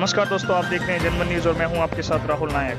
नमस्कार दोस्तों, आप देख रहे हैं जनमन न्यूज और मैं हूं आपके साथ राहुल नायक।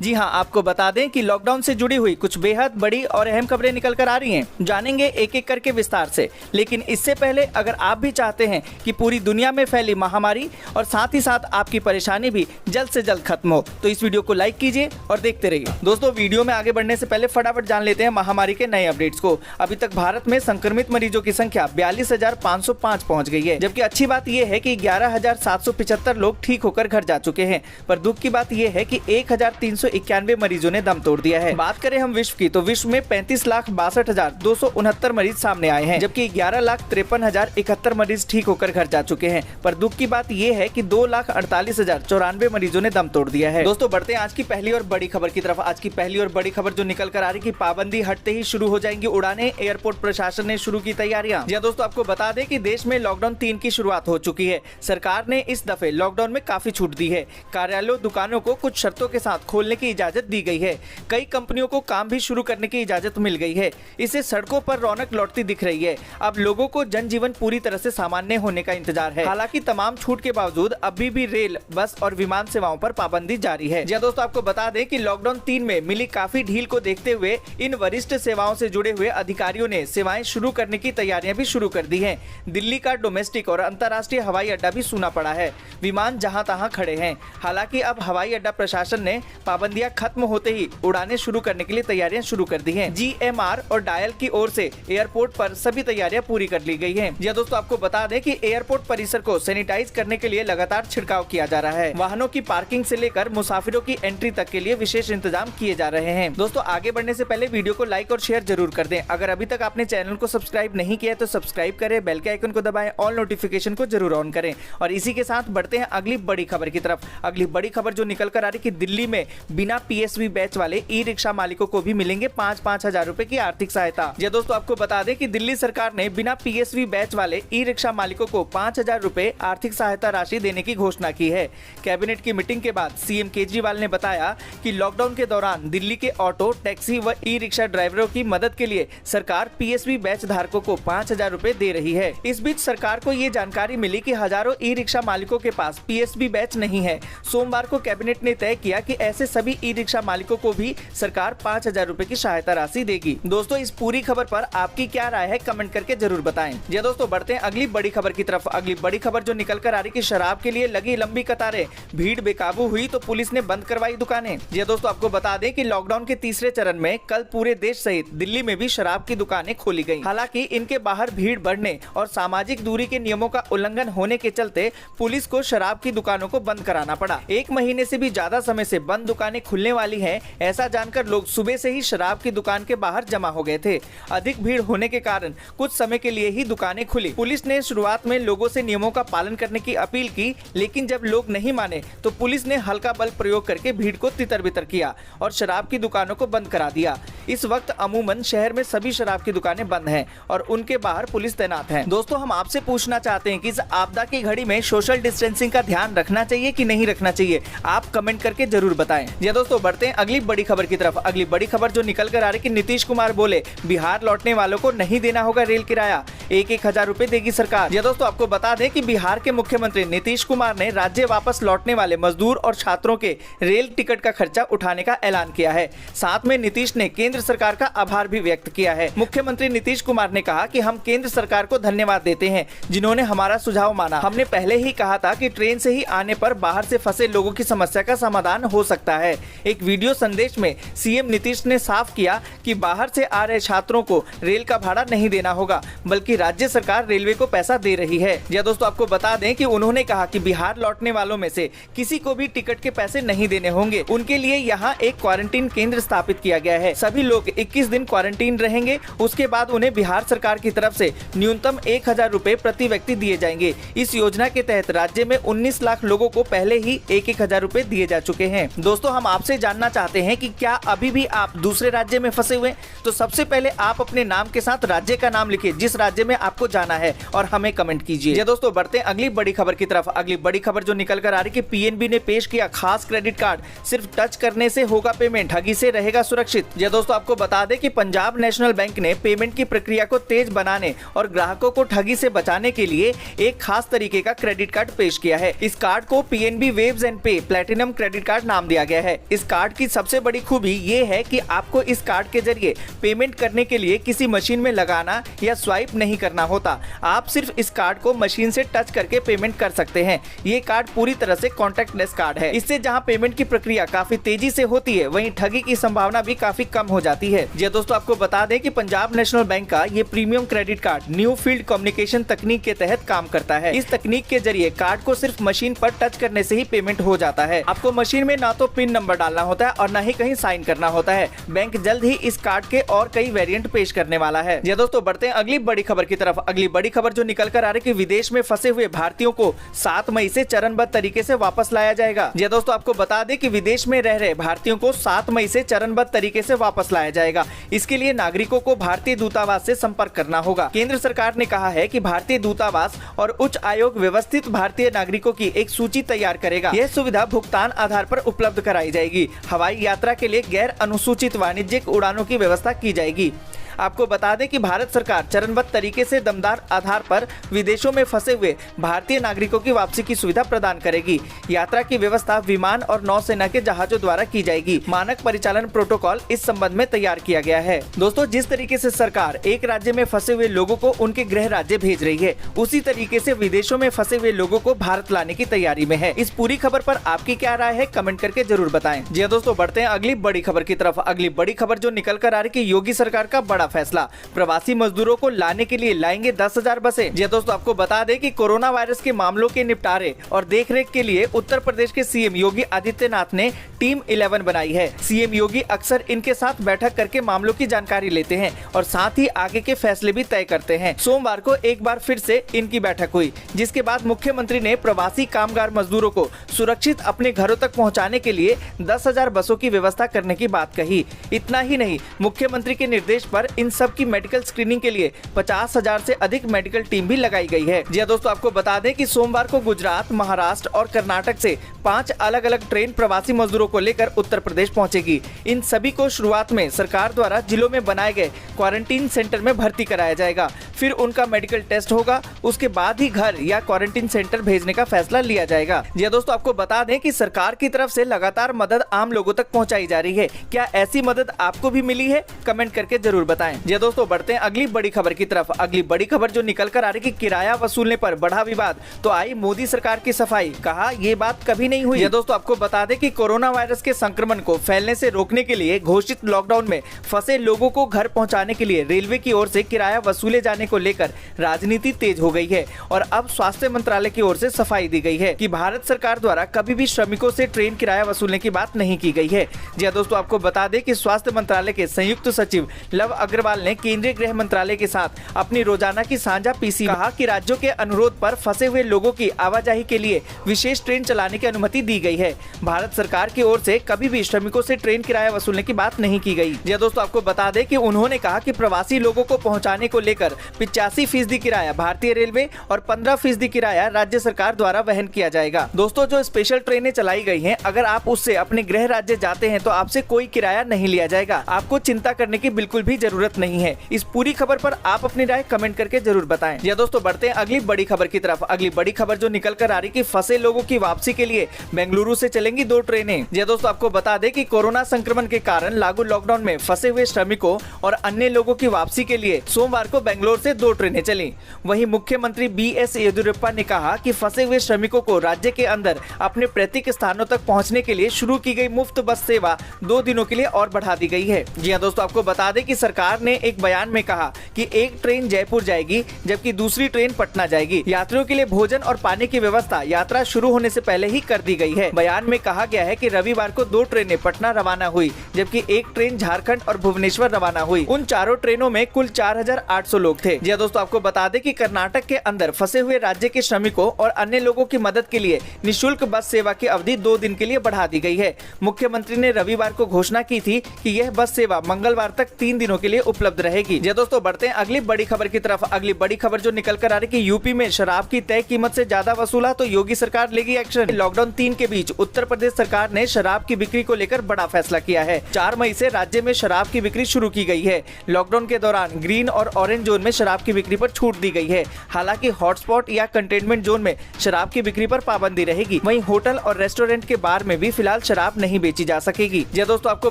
जी हां, आपको बता दें कि लॉकडाउन से जुड़ी हुई कुछ बेहद बड़ी और अहम खबरें निकल कर आ रही हैं। जानेंगे एक एक करके विस्तार से, लेकिन इससे पहले अगर आप भी चाहते हैं कि पूरी दुनिया में फैली महामारी और साथ ही साथ आपकी परेशानी भी जल्द से जल्द खत्म हो, तो इस वीडियो को लाइक कीजिए और देखते रहिए। दोस्तों, वीडियो में आगे बढ़ने से पहले फटाफट जान लेते हैं महामारी के नए अपडेट्स को। अभी तक भारत में संक्रमित मरीजों की संख्या 42,505 पहुंच गई है, जबकि अच्छी बात यह है कि 11,775 लोग ठीक होकर घर जा चुके हैं। पर दुख की बात यह है कि 1,391 मरीजों ने दम तोड़ दिया है। बात करें हम विश्व की, तो विश्व में 35,62,269 मरीज सामने आए हैं, जबकि 11,53,071 मरीज ठीक होकर घर जा चुके हैं। पर दुख की बात यह है कि 2,48,094 मरीजों ने दम तोड़ दिया है। दोस्तों, बढ़ते हैं आज की पहली और बड़ी खबर की तरफ। आज की पहली और बड़ी खबर जो निकल कर आ रही कि पाबंदी हटते ही शुरू हो जाएंगी उड़ानें, एयरपोर्ट प्रशासन ने शुरू की तैयारियां। जी दोस्तों, आपको बता दें कि देश में लॉकडाउन 3 की शुरुआत हो चुकी है। सरकार ने इस दफे लॉकडाउन में काफी छूट दी है। कार्यालयों, दुकानों को कुछ शर्तों के साथ खोलने की इजाजत दी गई है। कई कंपनियों को काम भी शुरू करने की इजाजत मिल गई है। इससे सड़कों पर रौनक लौटती दिख रही है। अब लोगों को जनजीवन पूरी तरह से सामान्य होने का इंतजार है। हालांकि तमाम छूट के बावजूद अभी भी रेल, बस और विमान सेवाओं पर पाबंदी जारी है। जी दोस्तों, आपको बता दें कि लॉकडाउन 3 में मिली काफी ढील को देखते हुए इन वरिष्ठ सेवाओं से जुड़े हुए अधिकारियों ने सेवाएं शुरू करने की तैयारियां भी शुरू कर दी हैं। दिल्ली का डोमेस्टिक और अंतर्राष्ट्रीय हवाई अड्डा भी सूना पड़ा है। विमान जहां तहां खड़े हैं। हालांकि अब हवाई अड्डा प्रशासन ने पाबंदियां खत्म होते ही उड़ानें शुरू करने के लिए तैयारियां शुरू कर दी हैं। GMR और डायल की ओर से एयरपोर्ट पर सभी तैयारियां पूरी कर ली गई हैं। जी दोस्तों, आपको बता दें कि एयरपोर्ट परिसर को सैनिटाइज करने के लिए लगातार छिड़काव किया जा रहा है। वाहनों की पार्किंग से लेकर मुसाफिरों की एंट्री तक के लिए विशेष इंतजाम किए जा रहे हैं। दोस्तों, आगे बढ़ने से पहले वीडियो को लाइक और शेयर जरूर कर दें। अगर अभी तक आपने चैनल को सब्सक्राइब नहीं किया तो सब्सक्राइब करें, बेल के आइकन को दबाएं, ऑल नोटिफिकेशन को जरूर ऑन करें। और इसी के साथ बढ़ते हैं अगली बड़ी खबर की तरफ। अगली बड़ी खबर जो निकल कर आ रही कि दिल्ली में बिना PSV बैच वाले ई रिक्शा मालिकों को भी मिलेंगे 5-5 हजार रुपए की आर्थिक सहायता। जी दोस्तों, आपको बता दें कि दिल्ली सरकार ने बिना PSV बैच वाले ई रिक्शा मालिकों को 5,000 रुपए आर्थिक सहायता राशि देने की घोषणा की है। कैबिनेट की मीटिंग के बाद CM केजरीवाल ने बताया कि लॉकडाउन के दौरान दिल्ली के ऑटो, टैक्सी व ई रिक्शा ड्राइवरों की मदद के लिए सरकार PSV बैच धारकों को 5,000 रुपए दे रही है। इस बीच सरकार को ये जानकारी मिली कि हजारों ई रिक्शा मालिकों के पास PSV बैच नहीं है। सोमवार को कैबिनेट ने तय किया कि ऐसे सभी ई रिक्शा मालिकों को भी सरकार 5,000 रुपए की सहायता राशि देगी। दोस्तों, इस पूरी खबर पर आपकी क्या राय है, कमेंट करके जरूर बताएं। जी दोस्तों, बढ़ते हैं अगली बड़ी खबर की तरफ। अगली बड़ी खबर जो निकल कर आ रही कि शराब के लिए लगी लंबी कतारें, भीड़ बेकाबू हुई तो पुलिस ने बंद करवाई दुकानें। जी दोस्तों, आपको बता दें कि लॉकडाउन के तीसरे चरण में कल पूरे देश सहित दिल्ली में भी शराब की दुकानें खोली गयी। हालांकि इनके बाहर भीड़ बढ़ने और सामाजिक दूरी के नियमों का उल्लंघन होने के चलते पुलिस को शराब की दुकानों को बंद कराना पड़ा। 1 महीने से भी ज्यादा समय से बंद दुकानें खुलने वाली हैं, ऐसा जानकर लोग सुबह से ही शराब की दुकान के बाहर जमा हो गए थे। अधिक भीड़ होने के कारण कुछ समय के लिए ही दुकानें खुली। पुलिस ने शुरुआत में लोगों से नियमों का पालन करने की अपील की, लेकिन जब लोग नहीं माने तो पुलिस ने हल्का बल प्रयोग करके भीड़ को तितर-बितर किया और शराब की दुकानों को बंद करा दिया। इस वक्त अमूमन शहर में सभी शराब की दुकानें बंद हैं और उनके बाहर पुलिस तैनात है। दोस्तों, हम आपसे पूछना चाहते हैं कि इस आपदा की घड़ी में सोशल डिस्टेंसिंग का ध्यान रखना चाहिए कि नहीं रखना चाहिए, आप कमेंट करके जरूर बताएं। जी दोस्तों, बढ़ते हैं अगली बड़ी खबर की तरफ। अगली बड़ी खबर जो निकल कर आ रही कि नीतीश कुमार बोले बिहार लौटने वालों को नहीं देना होगा रेल किराया, 1-1 हजार रुपए देगी सरकार। जी दोस्तों, आपको बता दें कि बिहार के मुख्यमंत्री नीतीश कुमार ने राज्य वापस लौटने वाले मजदूर और छात्रों के रेल टिकट का खर्चा उठाने का ऐलान किया है। साथ में नीतीश ने केंद्र सरकार का आभार भी व्यक्त किया है। मुख्यमंत्री नीतीश कुमार ने कहा कि हम केंद्र सरकार को धन्यवाद देते हैं जिन्होंने हमारा सुझाव माना। हमने पहले ही कहा था कि ट्रेन से ही आने पर बाहर से फंसे लोगों की समस्या का समाधान हो सकता है। एक वीडियो संदेश में CM नीतीश ने साफ किया कि बाहर से आ रहे छात्रों को रेल का भाड़ा नहीं देना होगा, बल्कि राज्य सरकार रेलवे को पैसा दे रही है। जी दोस्तों, आपको बता दें कि उन्होंने कहा कि बिहार लौटने वालों में से किसी को भी टिकट के पैसे नहीं देने होंगे। उनके लिए यहाँ एक क्वारंटीन केंद्र स्थापित किया गया है। सभी लोग 21 दिन क्वारंटीन रहेंगे। उसके बाद उन्हें बिहार सरकार की तरफ से न्यूनतम 1,000 रुपए प्रति व्यक्ति दिए जाएंगे। इस योजना के तहत राज्य में 19 लाख लोगों को पहले ही 1-1 हजार रुपए दिए जा चुके हैं। दोस्तों, हम आपसे जानना चाहते हैं कि क्या अभी भी आप दूसरे राज्य में फंसे हुए? तो सबसे पहले आप अपने नाम के साथ राज्य का नाम लिखिए जिस राज्य में आपको जाना है और हमें कमेंट कीजिए। जी दोस्तों, बढ़ते हैं अगली बड़ी खबर की तरफ। अगली बड़ी खबर जो निकल कर आ रही कि पीएनबी ने पेश किया खास क्रेडिट कार्ड, सिर्फ टच करने से होगा पेमेंट, ठगी से रहेगा सुरक्षित। जी दोस्तों, आपको बता दें कि पंजाब नेशनल बैंक ने पेमेंट की प्रक्रिया को तेज बनाने और ग्राहकों को ठगी से बचाने के लिए एक खास तरीके का क्रेडिट कार्ड पेश किया है। इस कार्ड को पीएनबी वेव्स एंड पे प्लैटिनम क्रेडिट कार्ड नाम दिया गया है। इस कार्ड की सबसे बड़ी खूबी ये है कि आपको इस कार्ड के जरिए पेमेंट करने के लिए किसी मशीन में लगाना या स्वाइप नहीं करना होता। आप सिर्फ इस कार्ड को मशीन से टच करके पेमेंट कर सकते हैं। ये कार्ड पूरी तरह से कॉन्टैक्टलेस कार्ड है। इससे जहां पेमेंट की प्रक्रिया काफी तेजी से होती है, वहीं ठगी की संभावना भी काफी कम हो जाती है। जी दोस्तों, आपको बता दें कि पंजाब नेशनल बैंक का ये premium credit card new field communication तकनीक के तहत काम करता है। इस तकनीक के जरिए कार्ड को सिर्फ मशीन पर टच करने से ही पेमेंट हो जाता है। आपको मशीन में ना तो पिन नंबर डालना होता है और न ही कहीं साइन करना होता है। बैंक जल्द ही इस कार्ड के और कई वेरिएंट पेश करने वाला है। जी दोस्तों, बढ़ते हैं अगली बड़ी खबर की तरफ। अगली बड़ी खबर जो निकल कर आ रही कि विदेश में फंसे हुए भारतीयों को 7 मई से चरणबद्ध तरीके से वापस लाया जाएगा। जी दोस्तों, आपको बता दें कि विदेश में रह रहे भारतीयों को 7 मई से चरणबद्ध तरीके से वापस लाया जाएगा। इसके लिए नागरिकों को भारतीय दूतावास से संपर्क करना होगा। केंद्र सरकार ने कहा है कि भारतीय दूतावास और उच्च आयोग व्यवस्थित भारतीय नागरिकों की एक सूची तैयार करेगा। यह सुविधा भुगतान आधार पर उपलब्ध कराई जाएगी। हवाई यात्रा के लिए गैर अनुसूचित वाणिज्यिक उड़ानों की व्यवस्था की जाएगी। आपको बता दें कि भारत सरकार चरणबद्ध तरीके से दमदार आधार पर विदेशों में फंसे हुए भारतीय नागरिकों की वापसी की सुविधा प्रदान करेगी। यात्रा की व्यवस्था विमान और नौसेना के जहाजों द्वारा की जाएगी। मानक परिचालन प्रोटोकॉल इस संबंध में तैयार किया गया है। दोस्तों, जिस तरीके से सरकार एक राज्य में फंसे हुए लोगों को उनके गृह राज्य भेज रही है, उसी तरीके से विदेशों में फंसे हुए लोगों को भारत लाने की तैयारी में है। इस पूरी खबर पर आपकी क्या राय है, कमेंट करके जरूर बताएं। जी दोस्तों, बढ़ते हैं अगली बड़ी खबर की तरफ। अगली बड़ी खबर जो निकल कर आ रही कि योगी सरकार का बड़ा फैसला, प्रवासी मजदूरों को लाने के लिए लाएंगे 10,000 बसें। जी दोस्तों, आपको बता दें कि कोरोना वायरस के मामलों के निपटारे और देखरेख के लिए उत्तर प्रदेश के सीएम योगी आदित्यनाथ ने टीम 11 बनाई है। सीएम योगी अक्सर इनके साथ बैठक करके मामलों की जानकारी लेते हैं और साथ ही आगे के फैसले भी तय करते हैं। सोमवार को एक बार फिर से इनकी बैठक हुई, जिसके बाद मुख्यमंत्री ने प्रवासी कामगार मजदूरों को सुरक्षित अपने घरों तक पहुँचाने के लिए 10,000 बसों की व्यवस्था करने की बात कही। इतना ही नहीं, मुख्यमंत्री के निर्देश पर इन सब की मेडिकल स्क्रीनिंग के लिए 50,000 से अधिक मेडिकल टीम भी लगाई गई है। जी दोस्तों, आपको बता दें कि सोमवार को गुजरात, महाराष्ट्र और कर्नाटक से 5 अलग अलग ट्रेन प्रवासी मजदूरों को लेकर उत्तर प्रदेश पहुंचेगी। इन सभी को शुरुआत में सरकार द्वारा जिलों में बनाए गए क्वारंटीन सेंटर में भर्ती कराया जाएगा। फिर उनका मेडिकल टेस्ट होगा, उसके बाद ही घर या क्वारंटीन सेंटर भेजने का फैसला लिया जाएगा। जी दोस्तों, आपको बता दें कि सरकार की तरफ से लगातार मदद आम लोगों तक पहुंचाई जा रही है। क्या ऐसी मदद आपको भी मिली है, कमेंट करके जरूर बताएं। जी दोस्तों, बढ़ते हैं अगली बड़ी खबर की तरफ। अगली बड़ी खबर जो निकल कर आ रही कि किराया वसूलने पर बढ़ा विवाद, तो आई मोदी सरकार की सफाई, कहा ये बात कभी नहीं हुई। दोस्तों, आपको बता दें कि कोरोना वायरस के संक्रमण को फैलने से रोकने के लिए घोषित लॉकडाउन में फंसे लोगों को घर पहुंचाने के लिए रेलवे की ओर से किराया वसूले जाने को लेकर राजनीति तेज हो गई है और अब स्वास्थ्य मंत्रालय की ओर से सफाई दी गई है कि भारत सरकार द्वारा कभी भी श्रमिकों से ट्रेन किराया वसूलने की बात नहीं की गई है। जी दोस्तों, आपको बता दें कि स्वास्थ्य मंत्रालय के संयुक्त सचिव लव अग्रवाल ने केंद्रीय गृह मंत्रालय के साथ अपनी रोजाना की साझा पीसी कहा कि राज्यों के अनुरोध पर फंसे हुए लोगों की आवाजाही के लिए विशेष ट्रेन चलाने की अनुमति दी गई है। भारत सरकार की ओर से कभी भी श्रमिकों से ट्रेन किराया वसूलने की बात नहीं की गई। जी दोस्तों, आपको बता दें कि उन्होंने कहा कि प्रवासी लोगों को पहुंचाने को लेकर 85% किराया भारतीय रेलवे और 15% किराया राज्य सरकार द्वारा वहन किया जाएगा। दोस्तों, जो स्पेशल ट्रेनें चलाई गई हैं, अगर आप उससे अपने गृह राज्य जाते हैं तो आपसे कोई किराया नहीं लिया जाएगा। आपको चिंता करने की बिल्कुल भी जरूरत नहीं है। इस पूरी खबर पर आप अपनी राय कमेंट करके जरूर बताएं। या दोस्तों, बढ़ते हैं अगली बड़ी खबर की तरफ। अगली बड़ी खबर जो निकल कर आ रही कि फंसे लोगों की वापसी के लिए बेंगलुरु से चलेंगी 2 ट्रेनें। जी दोस्तों, आपको बता दें कि कोरोना संक्रमण के कारण लागू लॉकडाउन में फंसे हुए श्रमिकों और अन्य लोगों की वापसी के लिए सोमवार को बेंगलोर से 2 ट्रेनें चली। वहीं मुख्यमंत्री BS येदियुरप्पा ने कहा कि फंसे हुए श्रमिकों को राज्य के अंदर अपने प्रतीक स्थानों तक पहुंचने के लिए शुरू की गई मुफ्त बस सेवा 2 दिनों के लिए और बढ़ा दी गई है। जी हां दोस्तों, आपको बता दें कि सरकार ने एक बयान में कहा कि एक ट्रेन जयपुर जाएगी जबकि दूसरी ट्रेन पटना जाएगी। यात्रियों के लिए भोजन और पानी की व्यवस्था यात्रा शुरू होने से पहले ही कर दी गई है। बयान में कहा गया है कि रविवार को 2 ट्रेनें पटना रवाना हुई जबकि एक ट्रेन झारखंड और भुवनेश्वर रवाना हुई। उन चारों ट्रेनों में कुल 4,800 लोग थे। जी दोस्तों, आपको बता दें कि कर्नाटक के अंदर फंसे हुए राज्य के श्रमिकों और अन्य लोगों की मदद के लिए निःशुल्क बस सेवा की अवधि 2 दिन के लिए बढ़ा दी गई है। मुख्यमंत्री ने रविवार को घोषणा की थी कि यह बस सेवा मंगलवार तक 3 दिनों के लिए उपलब्ध रहेगी। जी दोस्तों, बढ़ते हैं अगली बड़ी खबर की तरफ। अगली बड़ी खबर जो निकल कर आ रही कि यूपी में शराब की तय कीमत से ज्यादा वसूला तो योगी सरकार लेगी एक्शन। लॉकडाउन 3 के बीच उत्तर प्रदेश सरकार ने शराब की बिक्री को लेकर बड़ा फैसला किया है। 4 मई से राज्य में शराब की बिक्री शुरू की गई है। लॉकडाउन के दौरान ग्रीन और ऑरेंज जोन में शराब की बिक्री पर छूट दी गई है। हालांकि हॉटस्पॉट या कंटेनमेंट जोन में शराब की बिक्री पर पाबंदी रहेगी। वहीं होटल और रेस्टोरेंट के बार में भी फिलहाल शराब नहीं बेची जा सकेगी। जी दोस्तों, आपको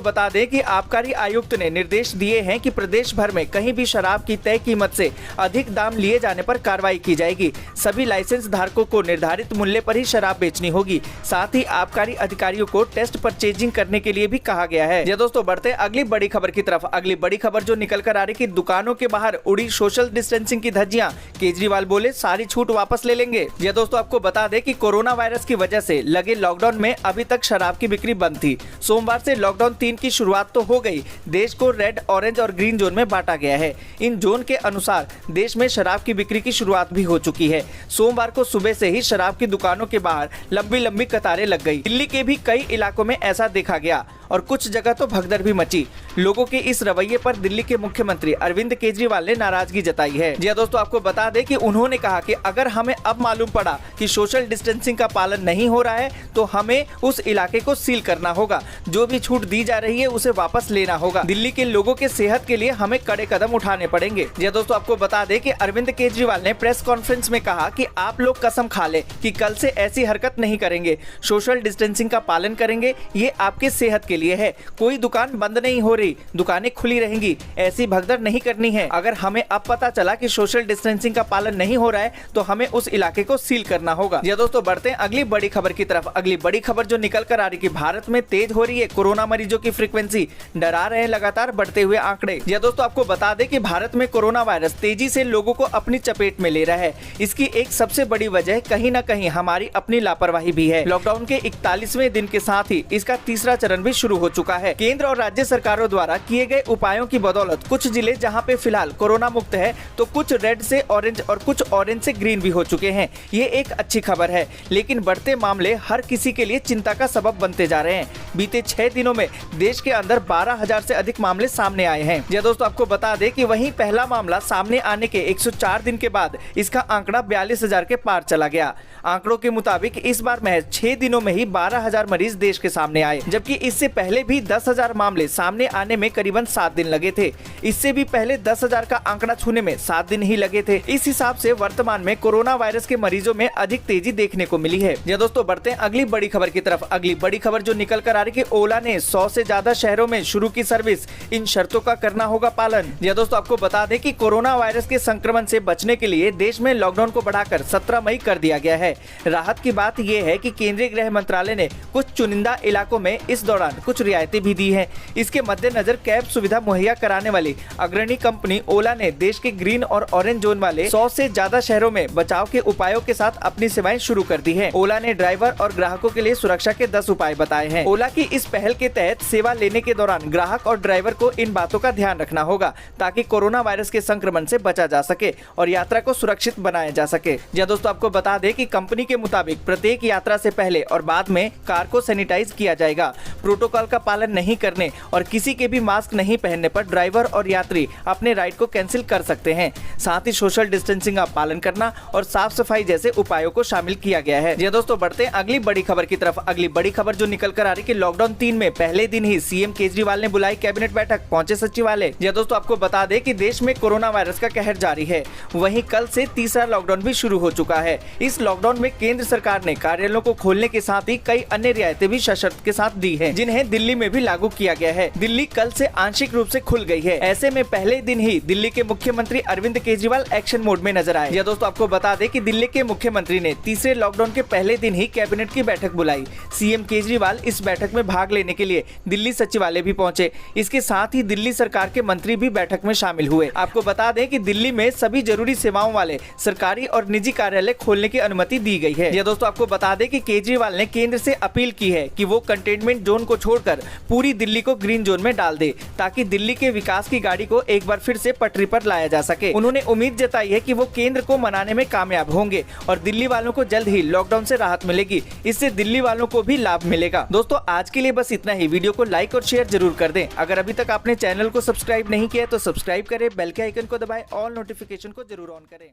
बता दें कि आबकारी आयुक्त ने निर्देश दिए हैं कि प्रदेश भर में कहीं भी शराब की तय कीमत से अधिक दाम लिए जाने पर कार्रवाई की जाएगी। सभी लाइसेंस धारकों को निर्धारित मूल्य पर ही शराब बेचनी होगी। साथ ही आबकारी अधिकारियों को टेस्ट परचेजिंग करने के लिए भी कहा गया है। जी दोस्तों, बढ़ते अगली बड़ी खबर की तरफ। अगली बड़ी खबर जो निकल कर आ रही कि दुकानों के बाहर उड़ी सोशल डिस्टेंसिंग की धज्जियां, केजरीवाल बोले सारी छूट वापस ले लेंगे। जी दोस्तों, आपको बता दें कि कोरोना वायरस की वजह से लगे लॉकडाउन में अभी तक शराब की बिक्री बंद थी। सोमवार से लॉकडाउन 3 की शुरुआत तो हो गई। देश को रेड, ऑरेंज और ग्रीन जोन में बांटा गया है। इन जोन के अनुसार देश में शराब की बिक्री की शुरुआत भी हो चुकी है। सोमवार को सुबह से ही शराब की दुकानों के बाहर लंबी लंबी कतारें लग गई। दिल्ली के भी कई इलाकों में ऐसा देखा गया और कुछ जगह तो भगदड़ भी मची। लोगों के इस रवैये पर दिल्ली के मुख्यमंत्री अरविंद केजरीवाल ने नाराजगी जताई है। जी दोस्तों, आपको बता दें कि उन्होंने कहा कि अगर हमें अब मालूम पड़ा कि सोशल डिस्टेंसिंग का पालन नहीं हो रहा है तो हमें उस इलाके को सील करना होगा। जो भी छूट दी जा रही है उसे वापस लेना होगा। दिल्ली के लोगों के सेहत के लिए हमें कड़े कदम उठाने पड़ेंगे। जी दोस्तों, आपको बता दें कि अरविंद केजरीवाल ने प्रेस कॉन्फ्रेंस में कहा कि आप लोग कसम खा ले कि कल से ऐसी हरकत नहीं करेंगे, सोशल डिस्टेंसिंग का पालन करेंगे। ये आपके सेहत के लिए है। कोई दुकान बंद नहीं हो रही, दुकानें खुली रहेंगी। ऐसी भगदड़ नहीं करनी है। अगर हमें अब पता चला कि सोशल डिस्टेंसिंग का पालन नहीं हो रहा है तो हमें उस इलाके को सील करना होगा। ये दोस्तों, बढ़ते हैं अगली बड़ी खबर की तरफ। अगली बड़ी खबर जो निकल कर आ रही कि भारत में तेज हो रही है कोरोना मरीजों की फ्रीक्वेंसी, डरा रहे हैं लगातार बढ़ते हुए आंकड़े। ये दोस्तों, आपको बता दें कि भारत में कोरोना वायरस तेजी से लोगों को अपनी चपेट में ले रहा है। इसकी एक सबसे बड़ी वजह कहीं न कहीं हमारी अपनी लापरवाही भी है। लॉकडाउन के 41वें दिन के साथ ही इसका तीसरा चरण भी शुरू हो चुका है। केंद्र और राज्य सरकारों द्वारा किए गए उपायों की बदौलत कुछ जिले जहां पे फिलहाल कोरोना मुक्त है तो कुछ रेड से ऑरेंज और कुछ ऑरेंज से ग्रीन भी हो चुके हैं। ये एक अच्छी खबर है, लेकिन बढ़ते मामले हर किसी के लिए चिंता का सबब बनते जा रहे हैं। बीते 6 दिनों में देश के अंदर 12,000 से अधिक मामले सामने आए हैं। जी दोस्तों, आपको बता दें कि वहीं पहला मामला सामने आने के 104 दिन के बाद इसका आंकड़ा 42,000 के पार चला गया। आंकड़ों के मुताबिक इस बार महज 6 दिनों में ही 12,000 मरीज देश के सामने आए, जबकि इससे पहले भी 10,000 मामले सामने आने में करीबन 7 दिन लगे थे। इससे भी पहले 10,000 का आंकड़ा छूने में 7 दिन ही लगे थे। इस हिसाब से वर्तमान में कोरोना वायरस के मरीजों में अधिक तेजी देखने को मिली है। जी दोस्तों, बढ़ते हैं अगली बड़ी खबर की तरफ। अगली बड़ी खबर जो निकल कर आ रही कि ओला ने 100 से ज्यादा शहरों में शुरू की सर्विस, इन शर्तों का करना होगा पालन। जी दोस्तों, आपको बता दें कि कोरोना वायरस के संक्रमण से बचने के लिए देश में लॉकडाउन को बढ़ाकर 17 मई कर दिया गया है। राहत की बात यह है कि केंद्रीय गृह मंत्रालय ने कुछ चुनिंदा इलाकों में इस दौरान कुछ रियायतें भी दी हैं। इसके मद्देनजर कैब सुविधा मुहैया कराने वाली अग्रणी कंपनी ओला ने देश के ग्रीन और ऑरेंज जोन वाले 100 से ज्यादा शहरों में बचाव के उपायों के साथ अपनी सेवाएं शुरू कर दी है। ओला ने ड्राइवर और ग्राहकों के लिए सुरक्षा के 10 उपाय बताए हैं। ओला की इस पहल के तहत सेवा लेने के दौरान ग्राहक और ड्राइवर को इन बातों का ध्यान रखना होगा ताकि कोरोना वायरस के संक्रमण से बचा जा सके और यात्रा को सुरक्षित बनाया जा सके। जी दोस्तों, आपको बता दें कि कंपनी के मुताबिक प्रत्येक यात्रा से पहले और बाद में कार को सैनिटाइज किया जाएगा। प्रोटोकॉल का पालन नहीं करने और किसी के भी मास्क नहीं पहनने पर ड्राइवर और यात्री अपने राइड को कैंसिल कर सकते हैं। साथ ही सोशल डिस्टेंसिंग का पालन करना और साफ सफाई जैसे उपायों को शामिल किया गया है। जी दोस्तों, बढ़ते हैं अगली बड़ी खबर की तरफ। अगली बड़ी खबर जो निकल कर आ रही कि लॉकडाउन 3 में पहले दिन ही सीएम केजरीवाल ने बुलाई कैबिनेट बैठक, पहुंचे सचिवालय। जी दोस्तों, आपको बता दें कि देश में कोरोना वायरस का कहर जारी है। वहीं कल से तीसरा लॉकडाउन भी शुरू हो चुका है। इस लॉकडाउन में केंद्र सरकार ने कार्यालयों को खोलने के साथ ही कई अन्य रियायतें भी सशर्त के साथ दी है, जिन्हें दिल्ली में भी लागू किया गया है। दिल्ली कल से आंशिक रूप से खुल गई है। ऐसे में पहले दिन ही दिल्ली के मुख्यमंत्री अरविंद केजरीवाल एक्शन मोड में नजर आए। दोस्तों, आपको बता दें कि दिल्ली के मुख्यमंत्री ने तीसरे लॉकडाउन के पहले दिन ही कैबिनेट की बैठक बुलाई। सीएम केजरीवाल इस बैठक में भाग लेने के लिए दिल्ली सचिवालय भी पहुंचे। इसके साथ ही दिल्ली सरकार के मंत्री भी बैठक में शामिल हुए। आपको बता दें कि दिल्ली में सभी जरूरी सेवाओं वाले सरकारी और निजी कार्यालय खोलने की अनुमति दी गई है। दोस्तों, आपको बता दें कि केजरीवाल ने केंद्र से अपील की है कि वो कंटेनमेंट जोन को छोड़कर पूरी दिल्ली को ग्रीन जोन में डाल दे, ताकि दिल्ली के विकास की गाड़ी को एक बार फिर से पटरी पर लाया जा सके। उन्होंने उम्मीद जताई है कि वो केंद्र को मनाने में कामयाब होंगे और दिल्ली वालों को जल्द ही लॉकडाउन से राहत मिलेगी। इससे दिल्ली वालों को भी लाभ मिलेगा। दोस्तों, आज के लिए बस इतना ही। वीडियो को लाइक और शेयर जरूर कर दें। अगर अभी तक आपने चैनल को सब्सक्राइब नहीं किया तो सब्सक्राइब करें, बेल के आइकन को दबाएं, ऑल नोटिफिकेशन को जरूर ऑन करें।